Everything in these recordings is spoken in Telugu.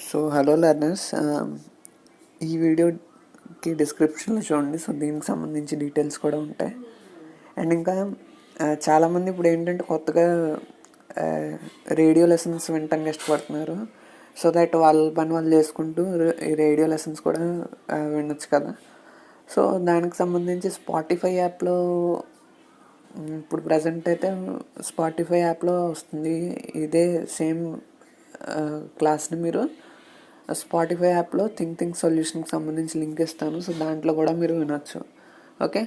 సో హలో లెర్నర్స్, ఈ వీడియోకి డిస్క్రిప్షన్లో చూడండి. సో దీనికి సంబంధించి డీటెయిల్స్ కూడా ఉంటాయి. అండ్ ఇంకా చాలామంది ఇప్పుడు ఏంటంటే కొత్తగా రేడియో లెసన్స్ వినటానికి ఇష్టపడుతున్నారు. సో దట్ వాళ్ళ పని వాళ్ళు చేసుకుంటూ ఈ రేడియో లెసన్స్ కూడా వినొచ్చు కదా. సో దానికి సంబంధించి స్పాటిఫై యాప్లో ఇప్పుడు ప్రజెంట్ అయితే స్పాటిఫై యాప్లో వస్తుంది. ఇదే సేమ్ క్లాస్ని మీరు స్పాటిఫై యాప్లో థింక్ సొల్యూషన్కి సంబంధించి లింక్ ఇస్తాను. సో దాంట్లో కూడా మీరు వినొచ్చు. ఓకే,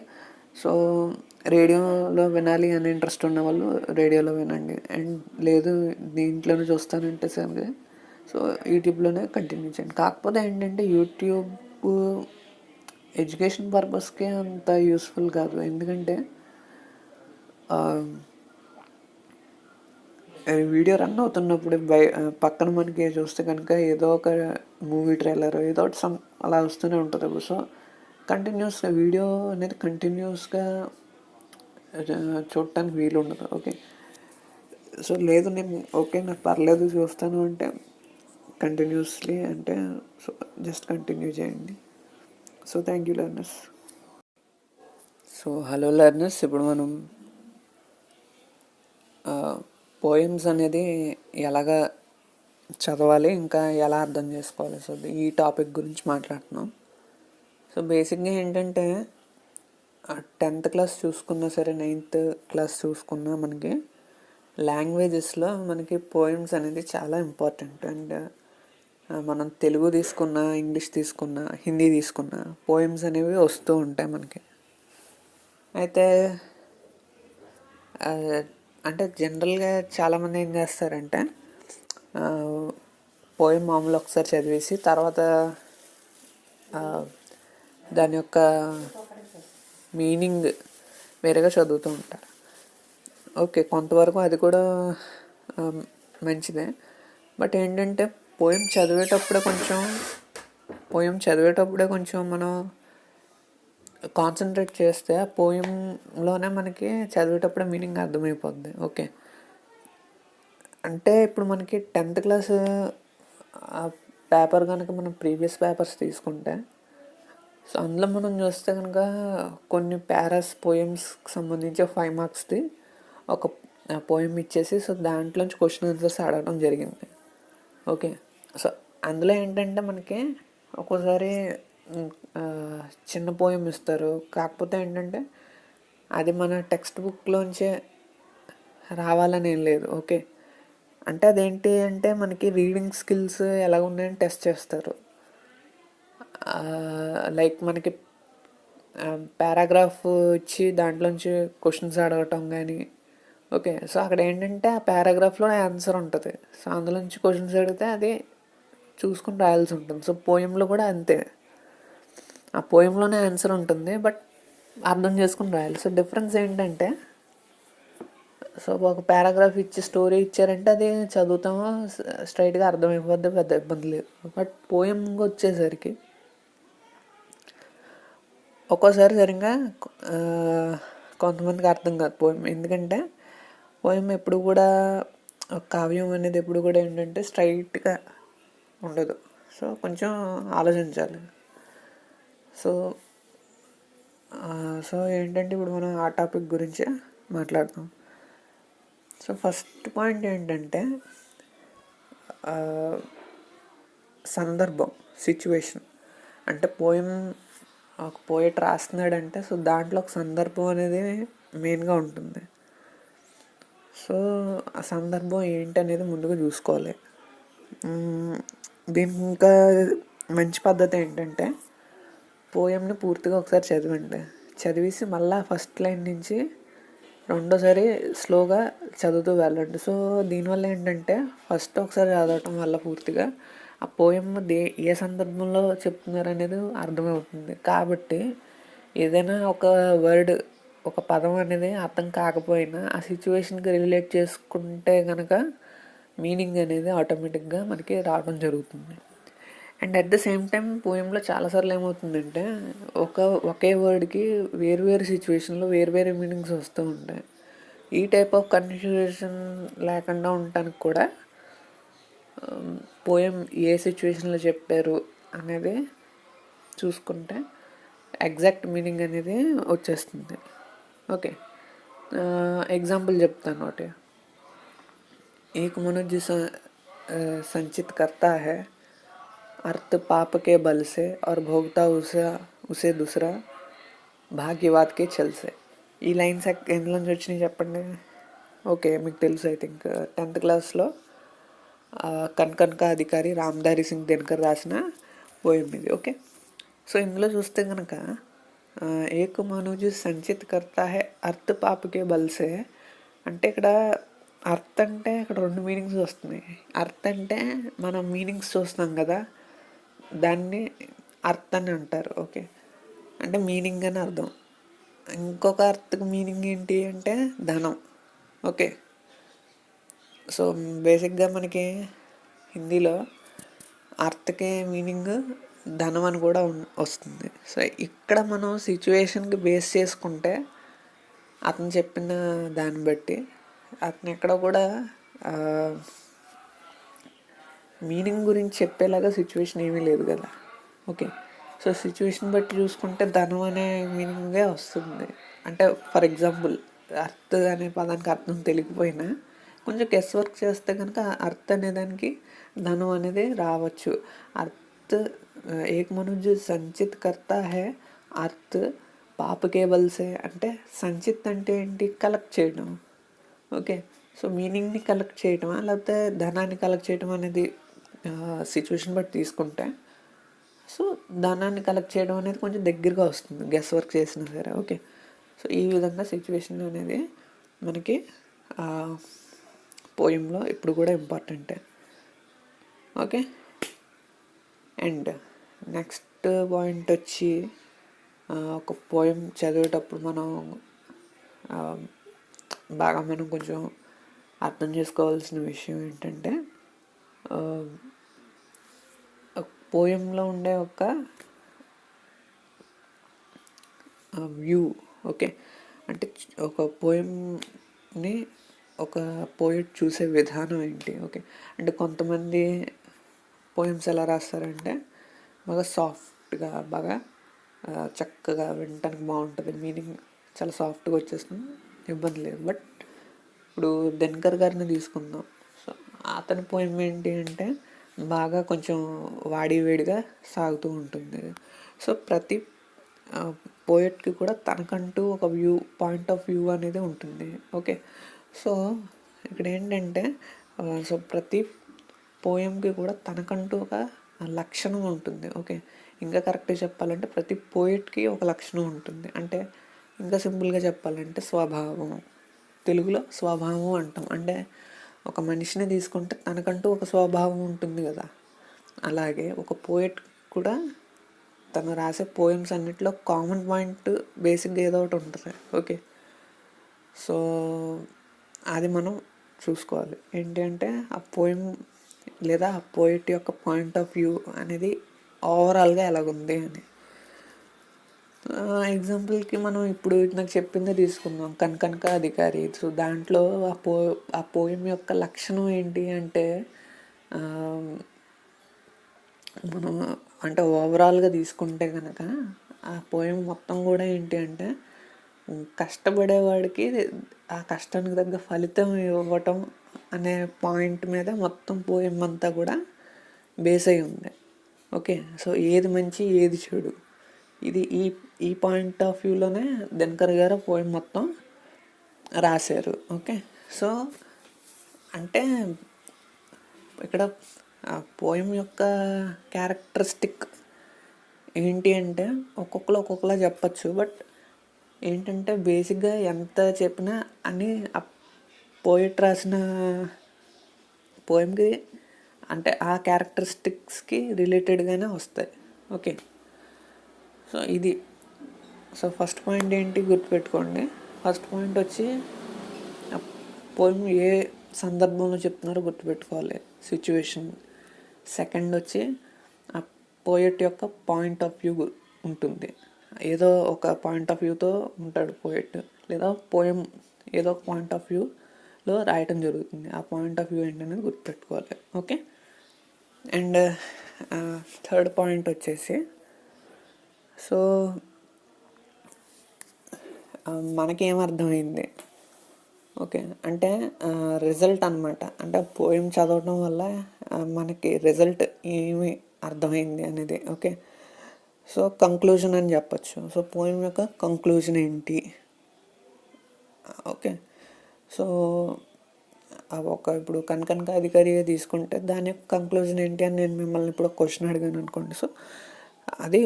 సో రేడియోలో వినాలి అనే ఇంట్రెస్ట్ ఉన్న వాళ్ళు రేడియోలో వినండి. అండ్ లేదు దీంట్లోనే చూస్తానంటే సరే సో యూట్యూబ్లోనే కంటిన్యూ చేయండి. కాకపోతే ఏంటంటే యూట్యూబ్ ఎడ్యుకేషన్ పర్పస్కి అంత యూస్ఫుల్ కాదు. ఎందుకంటే వీడియో రన్ అవుతున్నప్పుడు పక్కన మనకి చూస్తే కనుక ఏదో ఒక మూవీ ట్రైలర్ ఏదో ఒకటి అలా వస్తూనే ఉంటుంది. సో కంటిన్యూస్గా వీడియో అనేది కంటిన్యూస్గా చూడటానికి వీలు ఉండదు. ఓకే, సో లేదు నేను నాకు పర్లేదు చూస్తాను అంటే కంటిన్యూస్లీ అంటే సో జస్ట్ కంటిన్యూ చేయండి. So thank you learners. So hello learners, ఇప్పుడు మనం పోయమ్స్ అనేది ఎలాగా చదవాలి, ఇంకా ఎలా అర్థం చేసుకోవాలి, సో ఈ టాపిక్ గురించి మాట్లాడుతున్నాం. సో బేసిక్గా ఏంటంటే 10th క్లాస్ చూసుకున్నా సరే 9th క్లాస్ చూసుకున్నా మనకి లాంగ్వేజెస్లో మనకి పోయమ్స్ అనేది చాలా ఇంపార్టెంట్. అండ్ మనం తెలుగు తీసుకున్నా, ఇంగ్లీష్ తీసుకున్నా, హిందీ తీసుకున్నా పోయమ్స్ అనేవి వస్తూ ఉంటాయి మనకి. అయితే అంటే జనరల్గా చాలామంది ఏం చేస్తారంటే పోయం మామూలు ఒకసారి చదివేసి తర్వాత దాని యొక్క మీనింగ్ వేరేగా చదువుతూ ఉంటారు. ఓకే, కొంతవరకు అది కూడా మంచిదే. బట్ ఏంటంటే పోయం చదివేటప్పుడే కొంచెం మనం కాన్సన్ట్రేట్ చేస్తే ఆ పోయంలోనే మనకి చదివేటప్పుడే మీనింగ్ అర్థమైపోద్ది. ఓకే, అంటే ఇప్పుడు మనకి 10th క్లాస్ పేపర్ కనుక మనం ప్రీవియస్ పేపర్స్ తీసుకుంటే సో అందులో మనం చూస్తే కనుక కొన్ని పారాస్ పోయమ్స్కి సంబంధించి 5 మార్క్స్ది ఒక పోయం ఇచ్చేసి సో దాంట్లోంచి క్వశ్చన్ ఆన్సర్స్ అడగడం జరిగింది. ఓకే, సో అందులో ఏంటంటే మనకి ఒక్కోసారి చిన్న పోయం ఇస్తారు. కాకపోతే ఏంటంటే అది మన టెక్స్ట్ బుక్లోంచే రావాలని ఏం లేదు. ఓకే, అంటే అదేంటి అంటే మనకి రీడింగ్ స్కిల్స్ ఎలా ఉన్నాయని టెస్ట్ చేస్తారు. లైక్ మనకి పారాగ్రాఫ్ ఇచ్చి దాంట్లోంచి క్వశ్చన్స్ అడగటం కానీ. ఓకే, సో అక్కడ ఏంటంటే ఆ పారాగ్రాఫ్లో ఆన్సర్ ఉంటుంది. సో అందులోంచి క్వశ్చన్స్ అడిగితే అది చూసుకుని రాయాల్సి ఉంటుంది. సో పోయంలో కూడా అంతే, ఆ పోయంలోనే ఆన్సర్ ఉంటుంది, బట్ అర్థం చేసుకుని రాయాలి. సో డిఫరెన్స్ ఏంటంటే సో ఒక పారాగ్రాఫ్ ఇచ్చి స్టోరీ ఇచ్చారంటే అది చదువుతామో స్ట్రైట్గా అర్థమైపోద్ది, పెద్ద ఇబ్బంది లేదు. బట్ పోయం వచ్చేసరికి ఒక్కోసారి సరిగ్గా కొంతమందికి అర్థం కాదు పోయం. ఎందుకంటే పోయం ఎప్పుడు కూడా కావ్యం అనేది ఎప్పుడు కూడా ఏంటంటే స్ట్రైట్గా ఉండదు. సో కొంచెం ఆలోచించాలి. సో సో ఏంటంటే ఇప్పుడు మనం ఆ టాపిక్ గురించే మాట్లాడతాం. సో ఫస్ట్ పాయింట్ ఏంటంటే సందర్భం, సిచ్యువేషన్. అంటే ఒక పోయట్ రాస్తున్నాడంటే సో దాంట్లో ఒక సందర్భం అనేది మెయిన్గా ఉంటుంది. సో ఆ సందర్భం ఏంటనేది ముందుగా చూసుకోవాలి. దీనికి ఇంకా మంచి పద్ధతి ఏంటంటే పోయంని పూర్తిగా ఒకసారి చదివేసి మళ్ళీ ఫస్ట్ లైన్ నుంచి రెండోసారి స్లోగా చదువుతూ వెళ్ళండి. సో దీనివల్ల ఏంటంటే ఫస్ట్ ఒకసారి చదవటం వల్ల పూర్తిగా ఆ పోయం ఏ సందర్భంలో చెప్తున్నారు అనేది అర్థమవుతుంది. కాబట్టి ఏదైనా ఒక వర్డ్, ఒక పదం అనేది అర్థం కాకపోయినా ఆ సిచ్యువేషన్కి రిలేట్ చేసుకుంటే కనుక మీనింగ్ అనేది ఆటోమేటిక్గా మనకి రావడం జరుగుతుంది. And at the same time పోయంలో చాలాసార్లు ఏమవుతుందంటే ఒకే వర్డ్కి వేరు సిచ్యువేషన్లో వేరు మీనింగ్స్ వస్తూ ఉంటాయి. ఈ టైప్ ఆఫ్ కన్ఫ్యూజన్ లేకుండా ఉండటానికి కూడా పోయం ఏ సిచ్యువేషన్లో చెప్పారు అనేది చూసుకుంటే ఎగ్జాక్ట్ మీనింగ్ అనేది వచ్చేస్తుంది. ఓకే, एग्जाम्पल చెప్తాను ఒకటి. एक मनुष्य संचित करता है अर्थ पाप के बल से और भोगता उसे दूसरा भाग्यवाद के छल से. ఈ లైన్స్ ఎందులో నుంచి వచ్చినాయి చెప్పండి. ఓకే, మీకు తెలుసు. ఐ థింక్ 10th క్లాస్లో కన్కన్కా అధికారి రామ్ధారి సింగ్ దినకర్ రాసిన పోయం ఇది. ఓకే, సో ఇందులో చూస్తే కనుక ఏక్ మనుజు సంచిత్ కర్తా హే అర్థ పాపకే బల్సే అంటే ఇక్కడ అర్థ అంటే ఇక్కడ 2 మీనింగ్స్ వస్తున్నాయి. అర్థ అంటే మనం మీనింగ్స్ చూస్తున్నాం కదా, దాన్ని అర్థ అని అంటారు. ఓకే, అంటే మీనింగ్ అని అర్థం. ఇంకొక అర్థకు మీనింగ్ ఏంటి అంటే ధనం. ఓకే, సో బేసిక్గా మనకి హిందీలో అర్థకే మీనింగ్ ధనం అని కూడా వస్తుంది. సో ఇక్కడ మనం సిచ్యువేషన్కి బేస్ చేసుకుంటే అతను చెప్పిన దాన్ని బట్టి అతను ఎక్కడ కూడా మీనింగ్ గురించి చెప్పేలాగా సిచ్యువేషన్ ఏమీ లేదు కదా. ఓకే, సో సిచ్యువేషన్ బట్టి చూసుకుంటే ధనం అనే మీనింగే వస్తుంది. అంటే ఫర్ ఎగ్జాంపుల్ అర్థ అనే పదానికి అర్థం తెలియకపోయినా కొంచెం గెస్ వర్క్ చేస్తే కనుక అర్థ అనేదానికి ధనం అనేది రావచ్చు. అర్థ ఏక్ మనుష్య సంచిత్ కర్తా హే అర్థ పాప కేబల్సే అంటే సంచిత్ అంటే ఏంటి, కలెక్ట్ చేయడం. ఓకే, సో మీనింగ్ని కలెక్ట్ చేయటమా లేకపోతే ధనాన్ని కలెక్ట్ చేయడం అనేది సిచ్యువేషన్ బట్టి తీసుకుంటే, సో ధనాన్ని కలెక్ట్ చేయడం అనేది కొంచెం దగ్గరగా వస్తుంది గెస్ వర్క్ చేసినా సరే. ఓకే, సో ఈ విధంగా సిచ్యువేషన్ అనేది మనకి పోయంలో ఇప్పుడు కూడా ఇంపార్టెంటే. ఓకే, అండ్ నెక్స్ట్ పాయింట్ వచ్చి ఒక పోయం చదివేటప్పుడు మనం బాగా మనం కొంచెం అర్థం చేసుకోవాల్సిన విషయం ఏంటంటే పోయంలో ఉండే ఒక వ్యూ. ఓకే, అంటే ఒక పోయంని ఒక పోయిట్ చూసే విధానం ఏంటి. ఓకే, అంటే కొంతమంది పోయమ్స్ ఎలా రాస్తారంటే బాగా సాఫ్ట్గా, బాగా చక్కగా వినటానికి బాగుంటుంది, మీనింగ్ చాలా సాఫ్ట్గా వచ్చేస్తుంది, ఇబ్బంది లేదు. బట్ ఇప్పుడు దినకర్ గారిని తీసుకుందాం. సో అతని పోయం ఏంటి అంటే బాగా కొంచెం వాడివేడిగా సాగుతూ ఉంటుంది. సో ప్రతి పోయట్కి కూడా తనకంటూ ఒక పాయింట్ ఆఫ్ వ్యూ అనేది ఉంటుంది. ఓకే, సో ఇక్కడ ఏంటంటే సో ప్రతి పోయంకి కూడా తనకంటూ ఒక లక్షణం ఉంటుంది. ఓకే, ఇంకా కరెక్ట్గా చెప్పాలంటే ప్రతి పోయిట్కి ఒక లక్షణం ఉంటుంది. అంటే ఇంకా సింపుల్గా చెప్పాలంటే స్వభావం, తెలుగులో స్వభావం అంటాం. అంటే ఒక మనిషిని తీసుకుంటే తనకంటూ ఒక స్వభావం ఉంటుంది కదా, అలాగే ఒక పోయిట్ కూడా తను రాసే పోయమ్స్ అన్నిటిలో కామన్ పాయింట్ బేసిక్గా ఏదో ఒకటి ఉంటుంది. ఓకే, సో అది మనం చూసుకోవాలి. ఏంటి అంటే ఆ పోయం లేదా ఆ పోయిట్ యొక్క పాయింట్ ఆఫ్ వ్యూ అనేది ఓవరాల్గా ఎలాగుంది అని. ఎగ్జాంపుల్కి మనం ఇప్పుడు నాకు చెప్పిందే తీసుకుందాం, కన్కన్కా అధికారి. సో దాంట్లో ఆ పోయం యొక్క లక్షణం ఏంటి అంటే మనం అంటే ఓవరాల్గా తీసుకుంటే కనుక ఆ పోయం మొత్తం కూడా ఏంటి అంటే కష్టపడేవాడికి ఆ కష్టానికి తగ్గ ఫలితం ఇవ్వటం అనే పాయింట్ మీద మొత్తం పోయం అంతా కూడా బేస్ అయి ఉంది. ఓకే, సో ఏది మంచి ఏది చెడు, ఇది ఈ పాయింట్ ఆఫ్ వ్యూలోనే దినకర్ గారు పోయం మొత్తం రాశారు. ఓకే, సో అంటే ఇక్కడ ఆ పోయం యొక్క క్యారెక్టరిస్టిక్ ఏంటి అంటే ఒక్కొక్కలా చెప్పచ్చు. బట్ ఏంటంటే బేసిక్గా ఎంత చెప్పినా అని ఆ పోయిట్ రాసిన పోయంకి అంటే ఆ క్యారెక్టరిస్టిక్స్కి రిలేటెడ్గానే వస్తాయి. ఓకే, సో ఇది. సో ఫస్ట్ పాయింట్ ఏంటి గుర్తుపెట్టుకోండి. ఫస్ట్ పాయింట్ వచ్చి ఆ పోయం ఏ సందర్భంలో చెప్తున్నారో గుర్తుపెట్టుకోవాలి, సిచ్యువేషన్. సెకండ్ వచ్చి ఆ పోయట్ యొక్క పాయింట్ ఆఫ్ వ్యూ ఉంటుంది. ఏదో ఒక పాయింట్ ఆఫ్ వ్యూతో ఉంటాడు పోయట్, లేదా పోయం ఏదో ఒక పాయింట్ ఆఫ్ వ్యూలో రాయటం జరుగుతుంది. ఆ పాయింట్ ఆఫ్ వ్యూ ఏంటనేది గుర్తుపెట్టుకోవాలి. ఓకే, అండ్ థర్డ్ పాయింట్ వచ్చేసి, సో మనకేం అర్థమైంది, ఓకే, అంటే రిజల్ట్ అనమాట. అంటే పోయం చదవడం వల్ల మనకి రిజల్ట్ ఏమి అర్థమైంది అనేది, ఓకే. సో కంక్లూజన్ అని చెప్పచ్చు. సో పోయం యొక్క కంక్లూజన్ ఏంటి, ఓకే. సో ఇప్పుడు కనకనక అధికారిగా తీసుకుంటే దాని యొక్క కంక్లూజన్ ఏంటి అని నేను మిమ్మల్ని ఇప్పుడు క్వశ్చన్ అడిగాను అనుకోండి. సో అది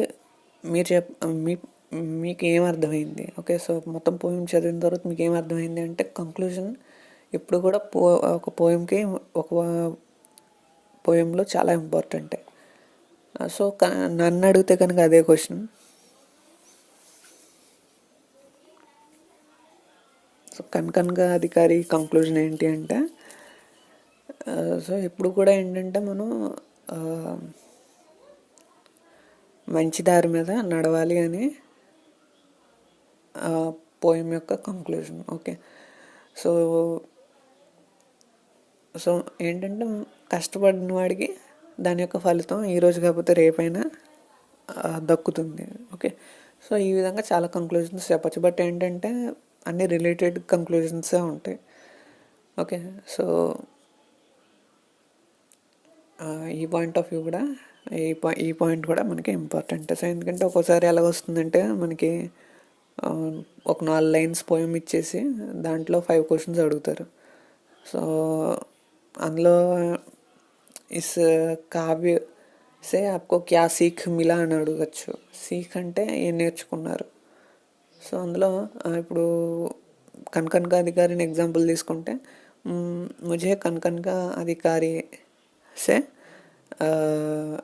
మీరు మీకు ఏం అర్థమైంది, ఓకే. సో మొత్తం పోయం చదివిన తర్వాత మీకు ఏం అర్థమైంది అంటే కంక్లూజన్ ఇప్పుడు కూడా ఒక పోయంకి ఒక పోయంలో చాలా ఇంపార్టెంటే. సో నన్ను అడిగితే కనుక అదే క్వశ్చన్. సో కనకనక అధికారి కంక్లూజన్ ఏంటి అంటే, సో ఇప్పుడు కూడా ఏంటంటే మనం మంచి దారి మీద నడవాలి అని పోయం యొక్క కంక్లూజన్, ఓకే. సో సో ఏంటంటే కష్టపడిన వాడికి దాని యొక్క ఫలితం ఈరోజు కాకపోతే రేపైనా దక్కుతుంది, ఓకే. సో ఈ విధంగా చాలా కంక్లూజన్స్ చెప్పచ్చు. బట్ ఏంటంటే అన్ని రిలేటెడ్ కంక్లూజన్సే ఉంటాయి, ఓకే. సో ఈ పాయింట్ ఆఫ్ వ్యూ కూడా ఈ పాయింట్ కూడా మనకి ఇంపార్టెంట్. సో ఎందుకంటే ఒక్కోసారి ఎలా వస్తుందంటే మనకి ఒక 4 లైన్స్ పోయం ఇచ్చేసి దాంట్లో 5 క్వశ్చన్స్ అడుగుతారు. సో అందులో ఇస్ కావ్య సే ఆప్కో క్యా సీఖ్ మిలా అని అడగచ్చు. సీఖ్ అంటే ఏం నేర్చుకున్నారు. సో అందులో ఇప్పుడు కనకనక అధికారిని ఎగ్జాంపుల్ తీసుకుంటే, ముझे కనకనక అధికారి సే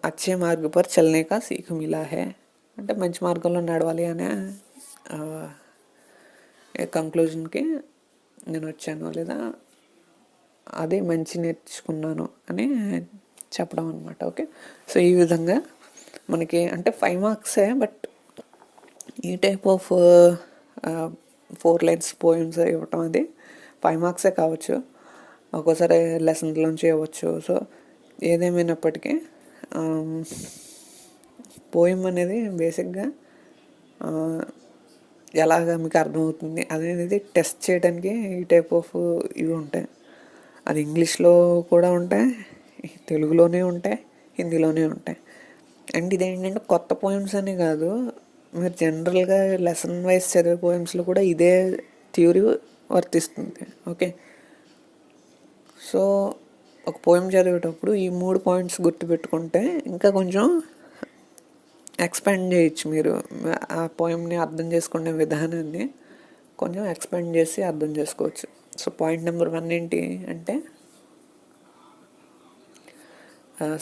అచ్చే మార్గ పర్ చల్నే కా సీఖ్ మిలా హే అంటే మంచి మార్గంలో నడవాలి అనే కంక్లూజన్కి నేను వచ్చాను, లేదా అది మంచి నేర్చుకున్నాను అని చెప్పడం అనమాట, ఓకే. సో ఈ విధంగా మనకి అంటే 5 మార్క్సే, బట్ ఈ టైప్ ఆఫ్ 4 లైన్స్ పోయమ్స్ ఇవ్వటం అది 5 మార్క్సే కావచ్చు, ఒక్కోసారి లెసన్లోంచి ఇవ్వచ్చు. సో ఏదేమైనప్పటికీ పోయం అనేది బేసిక్గా ఎలాగ మీకు అర్థమవుతుంది అనేది టెస్ట్ చేయడానికి ఈ టైప్ ఆఫ్ ఇవి ఉంటాయి. అది ఇంగ్లీష్లో కూడా ఉంటాయి, తెలుగులోనే ఉంటాయి, హిందీలోనే ఉంటాయి. అండ్ ఇదేంటంటే కొత్త పోయమ్స్ అని కాదు, మీరు జనరల్గా లెసన్ వైజ్ చదివే పోయమ్స్లో కూడా ఇదే థియరీ వర్తిస్తుంది, ఓకే. సో ఒక పోయం చదివేటప్పుడు ఈ 3 పాయింట్స్ గుర్తుపెట్టుకుంటే ఇంకా కొంచెం ఎక్స్పాండ్ చేయొచ్చు. మీరు ఆ పోయంని అర్థం చేసుకునే విధానాన్ని కొంచెం ఎక్స్పాండ్ చేసి అర్థం చేసుకోవచ్చు. సో పాయింట్ నెంబర్ 1 ఏంటి అంటే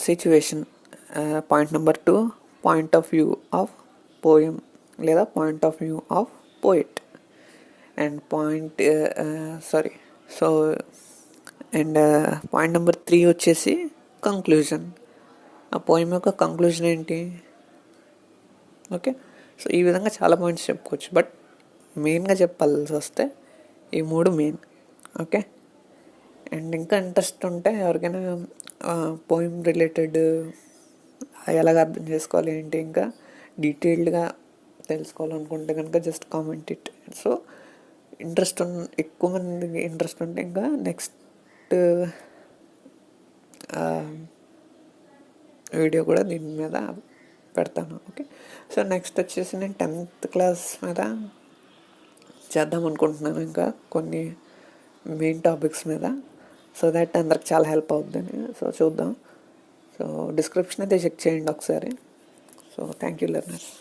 situation. Point number 2 point of view of poem లేదా point of view of poet. And point number 3 వచ్చేసి కంక్లూజన్. ఆ పోయం యొక్క కంక్లూజన్ ఏంటి, ఓకే. సో ఈ విధంగా చాలా పాయింట్స్ చెప్పుకోవచ్చు, బట్ మెయిన్గా చెప్పాల్సి వస్తే ఈ 3 మెయిన్, ఓకే. అండ్ ఇంకా ఇంట్రెస్ట్ ఉంటే ఎవరికైనా పోయం రిలేటెడ్ ఎలాగ అర్థం చేసుకోవాలి ఏంటి ఇంకా డీటెయిల్డ్గా తెలుసుకోవాలనుకుంటే కనుక జస్ట్ కామెంట్ ఇట్. సో ఎక్కువ మందికి ఇంట్రెస్ట్ ఉంటే ఇంకా నెక్స్ట్ వీడియో కూడా దీని మీద పెడతాను, ఓకే. సో నెక్స్ట్ వచ్చేసి నేను 10th క్లాస్ మీద చేద్దాం అనుకుంటున్నాను, ఇంకా కొన్ని మెయిన్ టాపిక్స్ మీద, సో దట్ అందరికి చాలా హెల్ప్ అవుతుందని. సో చూద్దాం. సో డిస్క్రిప్షన్ అయితే చెక్ చేయండి ఒకసారి. So thank you learners.